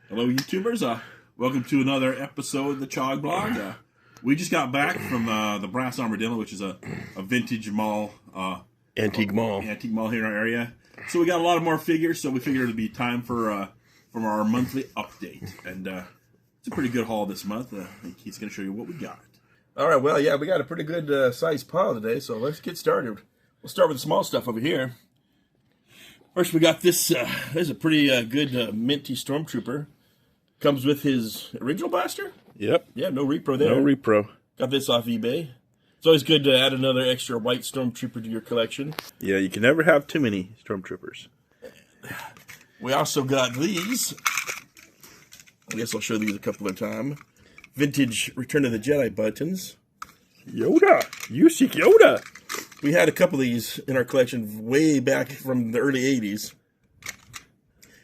Hello, YouTubers. Welcome to another episode of the Chog Blog. We just got back from the Brass Armadillo, which is a vintage mall. Antique mall. Antique mall here in our area. So we got a lot of more figures, so we figured it'd be time for from our monthly update. And it's a pretty good haul this month. He's going to show you what we got. All right, well, yeah, we got a pretty good sized pile today, so let's get started. We'll start with the small stuff over here. First, we got this. This is a pretty good minty Stormtrooper. Comes with his original blaster. Yep. Yeah, no repro there. No repro. Got this off eBay. It's always good to add another extra white Stormtrooper to your collection. Yeah, you can never have too many Stormtroopers. We also got these. I guess I'll show these a couple of times. Vintage Return of the Jedi buttons. Yoda! You seek Yoda! We had a couple of these in our collection way back from the early 80s.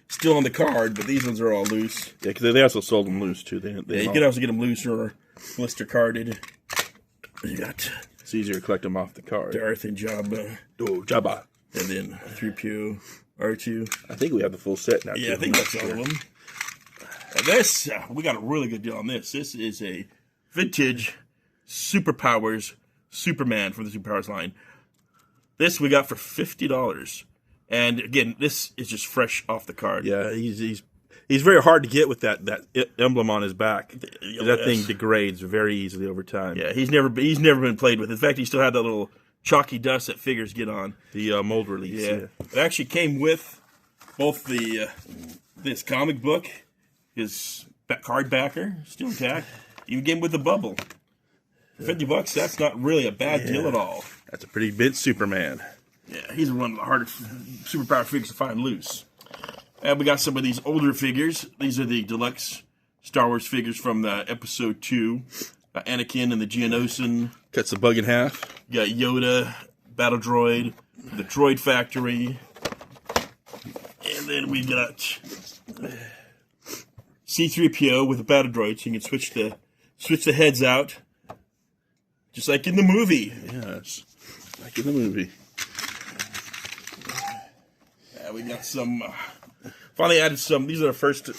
Still on the card, but these ones are all loose. Yeah, because they also sold them loose, too. You can also get them loose or blister carded. You got It's easier to collect them off the card. Darth and Jabba. Oh, Jabba. And then 3PO, R2. I think we have the full set now, too. Yeah, I think that's all of them. And this, we got a really good deal on this. This is a vintage Superpowers Superman from the Superpowers line. This we got for $50. And again, this is just fresh off the card. Yeah, he's very hard to get with that emblem on his back. That thing degrades very easily over time. Yeah, he's never been played with. In fact, he still had that little chalky dust that figures get on. The mold release. Yeah. It actually came with both the this comic book, his card backer, still intact. Even came with the bubble. $50, that's not really a bad deal at all. That's a pretty big Superman. Yeah, he's one of the hardest superpower figures to find loose. And we got some of these older figures. These are the deluxe Star Wars figures from the Episode 2. Anakin and the Geonosian. Cuts the bug in half. You got Yoda, Battle Droid, the Droid Factory. And then we got C-3PO with a Battle Droid, so you can switch the heads out. Just like in the movie. Yes, like in the movie. Yeah, we got some... finally added some... These are the first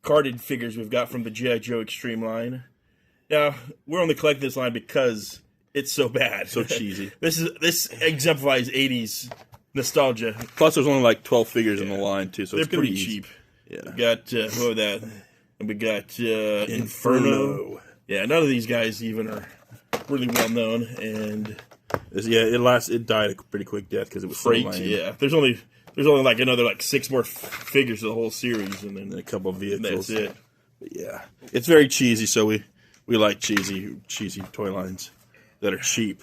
carded figures we've got from the G.I. Joe Extreme line. Now, we're only collecting this line because it's so bad. So cheesy. This exemplifies 80s nostalgia. Plus, there's only like 12 figures in the line, too, so They're it's pretty pretty easy. cheap. Yeah. We got... what was that? And we got Inferno. Yeah, none of these guys even are really well known. And... Yeah, it died a pretty quick death because it was Freight, so lame. yeah. There's only like another 6 more figures of the whole series, and then And a couple of vehicles. that's it. But yeah, it's very cheesy, so we like cheesy toy lines that are cheap.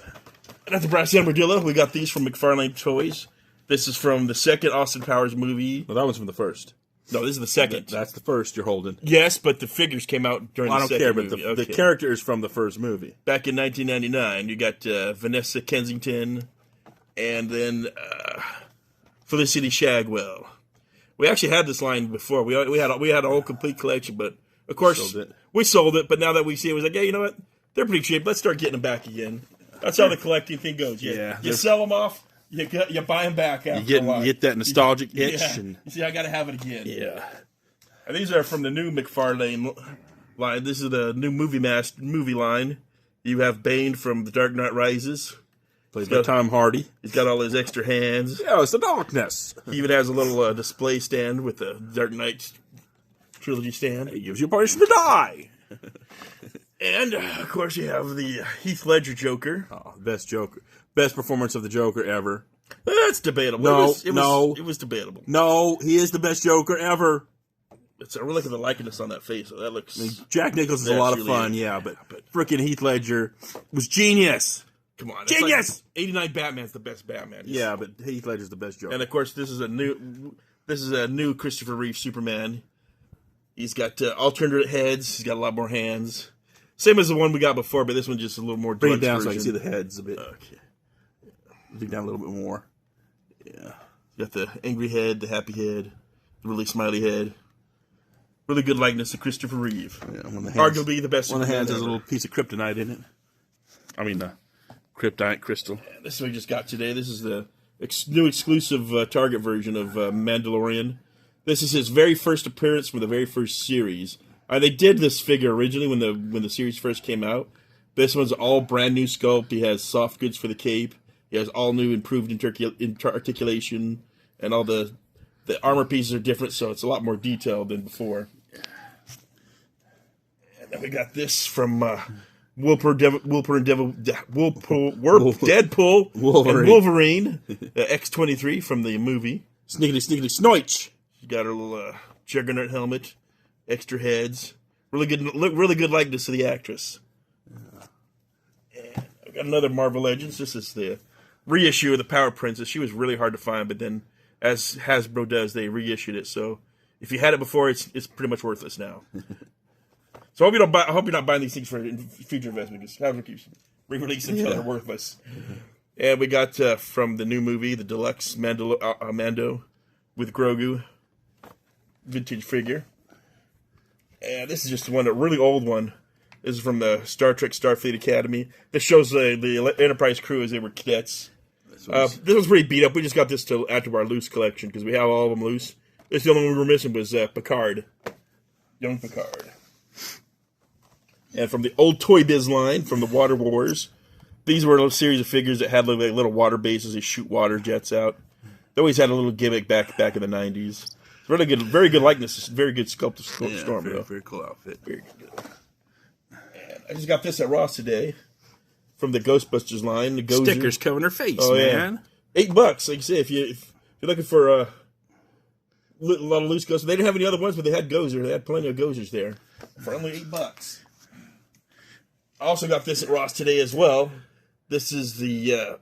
And at the Brass Armadillo, we got these from McFarlane Toys. This is from the second Austin Powers movie. Well, that one's from the first. No, this is the second. That's the first you're holding. Yes, but the figures came out during I the don't second care, but movie. the character is from the first movie. Back in 1999, you got Vanessa Kensington, and then Felicity Shagwell. We actually had this line before. We had a whole complete collection, but of course we sold it. But now that we see it, it was like, hey, you know what? They're pretty cheap. Let's start getting them back again. That's how the collecting thing goes. You sell them off. You buy them back after You a while. get that nostalgic itch. Yeah. And, You see, I got to have it again. yeah. And these are from the new McFarlane line. This is the new movie line. You have Bane from The Dark Knight Rises. Played by Tom Hardy. He's got all his extra hands. Yeah, it's the darkness. He even has a little display stand with the Dark Knight trilogy stand. It gives you permission to die. And, of course, you have the Heath Ledger Joker. Oh, best Joker. Best performance of the Joker ever. That's debatable. No, It was debatable. No, he is the best Joker ever. We're looking at the likeness on that face. So that looks... Jack Nicholson is a That lot of really fun, is. yeah, but frickin' Heath Ledger was genius. Come on. Genius! 89 Batman's the best Batman. Yeah, but Heath Ledger's the best Joker. And, of course, this is a new Christopher Reeve Superman. He's got alternate heads. He's got a lot more hands. Same as the one we got before, but this one just a little more Bring it deluxe down so I version. can see the heads a bit. Okay. Bring it down a little bit more. Yeah. You got the angry head, the happy head, the really smiley head. Really good likeness of Christopher Reeve. Yeah, one of the hands, Arguably the best one of the hands has a Superman little piece of kryptonite in it. I mean, kryptonite crystal. ever. This is what we just got today. This is the new exclusive Target version of Mandalorian. This is his very first appearance from the very first series. They did this figure originally when the series first came out. This one's all brand new sculpt. He has soft goods for the cape. He has all new improved articulation, and all the armor pieces are different, so it's a lot more detailed than before. And then we got this from Deadpool Wolverine. and Wolverine, X-23 from the movie. Snickety snoich. She got her little Juggernaut helmet, extra heads. Really good likeness to the actress. And I've got another Marvel Legends. This is the reissue of the Power Princess. She was really hard to find, but then as Hasbro does, they reissued it. So if you had it before, it's pretty much worthless now. So I hope you're not buying these things for future investment, because Hasbro keeps re-releasing until they're worthless. And we got from the new movie, the deluxe Mando with Grogu vintage figure. And this is just a really old one. This is from the Star Trek Starfleet Academy. This shows the Enterprise crew as they were cadets. This one's pretty beat up. We just got this to add to our loose collection because we have all of them loose. This the only one we were missing was Picard. Young Picard. And from the old Toy Biz line, from the Water Wars, these were a series of figures that had like little water bases. They shoot water jets out. They always had a little gimmick back in the 90s. Really good, very good likeness. Very good sculpt of Storm. Very cool outfit. Very good. And I just got this at Ross today from the Ghostbusters line. The Gozer. Stickers covering her face, man. $8. Like I say, if you're looking for a lot of loose Ghostbusters, they didn't have any other ones, but they had Gozer. They had plenty of Gozers there for only $8. I also got this at Ross today as well. This is the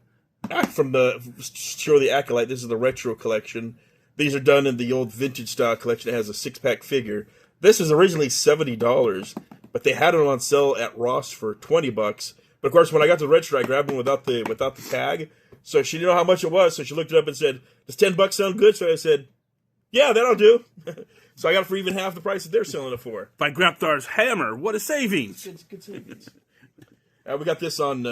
from the show the Acolyte. This is the retro collection. These are done in the old vintage style collection. It has a 6-pack figure. This is originally $70, but they had it on sale at Ross for $20. But of course, when I got to the register, I grabbed one without the tag. So she didn't know how much it was. So she looked it up and said, "Does $10 sound good?" So I said, "Yeah, that'll do." So I got it for even half the price that they're selling it for. By Grapthar's hammer, what a savings! Good savings. We got this on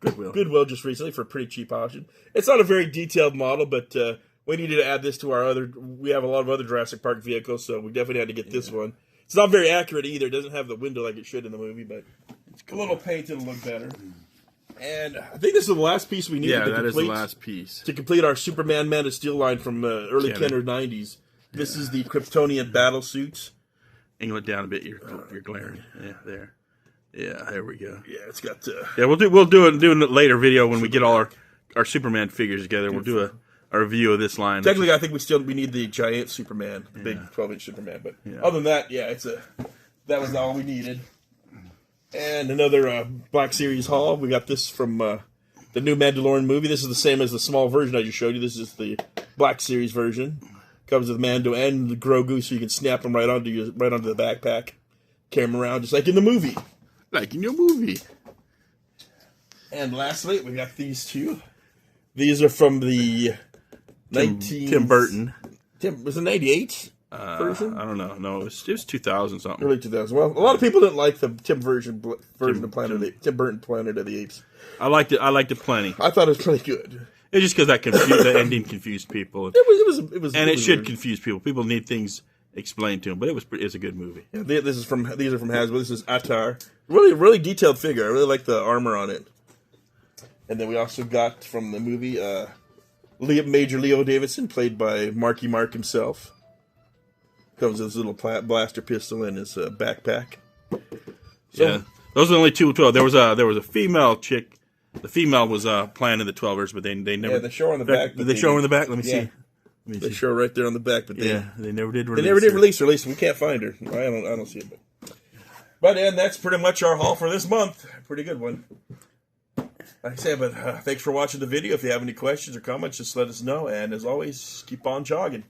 Goodwill just recently for a pretty cheap option. It's not a very detailed model, but we needed to add this to our other. We have a lot of other Jurassic Park vehicles, so we definitely had to get this one. It's not very accurate either. It doesn't have the window like it should in the movie, but it's a little paint. It'll look better. And I think this is the last piece we needed. Yeah, that is the last piece to complete our Superman Man of Steel line from early Kenner 90s. This is the Kryptonian battle suits. Angle it down a bit. You're glaring. Yeah, there. Yeah, there we go. Yeah, it's got. Yeah, we'll do a later video when we get all our Superman figures together. We'll do a review of this line. Technically, I think we need the giant Superman, the big 12-inch Superman. But other than that, that was all we needed. And another Black Series haul. We got this from the new Mandalorian movie. This is the same as the small version I just showed you. This is the Black Series version. Comes with Mando and the Grogu, so you can snap them right onto the backpack, carry them around just like in the movie. Like in your movie. And lastly, we got these two. These are from the Tim Burton. Was it 98 version? I don't know. No, it was 2000 something. Early 2000. Well, a lot of people didn't like the Tim version of Tim Burton Planet of the Apes. I liked it plenty. I thought it was pretty good. It's just because that ending confused people. It was. And it should confuse people. People need things explained to them. But it's a good movie. Yeah, these are from Hasbro. This is Atar. Really detailed figure. I really like the armor on it. And then we also got from the movie Major Leo Davidson, played by Marky Mark himself. Comes with his little blaster pistol in his backpack. So, yeah, those are the only two 12. There was a female chick. The female was playing in the 12ers, but they never. Yeah, they show her on the back. They show her on the back. Let me see. They show her right there on the back, but they never did. They never did release her. At least we can't find her. I don't see it. But and that's pretty much our haul for this month. Pretty good one. Like I said, but thanks for watching the video. If you have any questions or comments, just let us know. And as always, keep on jogging.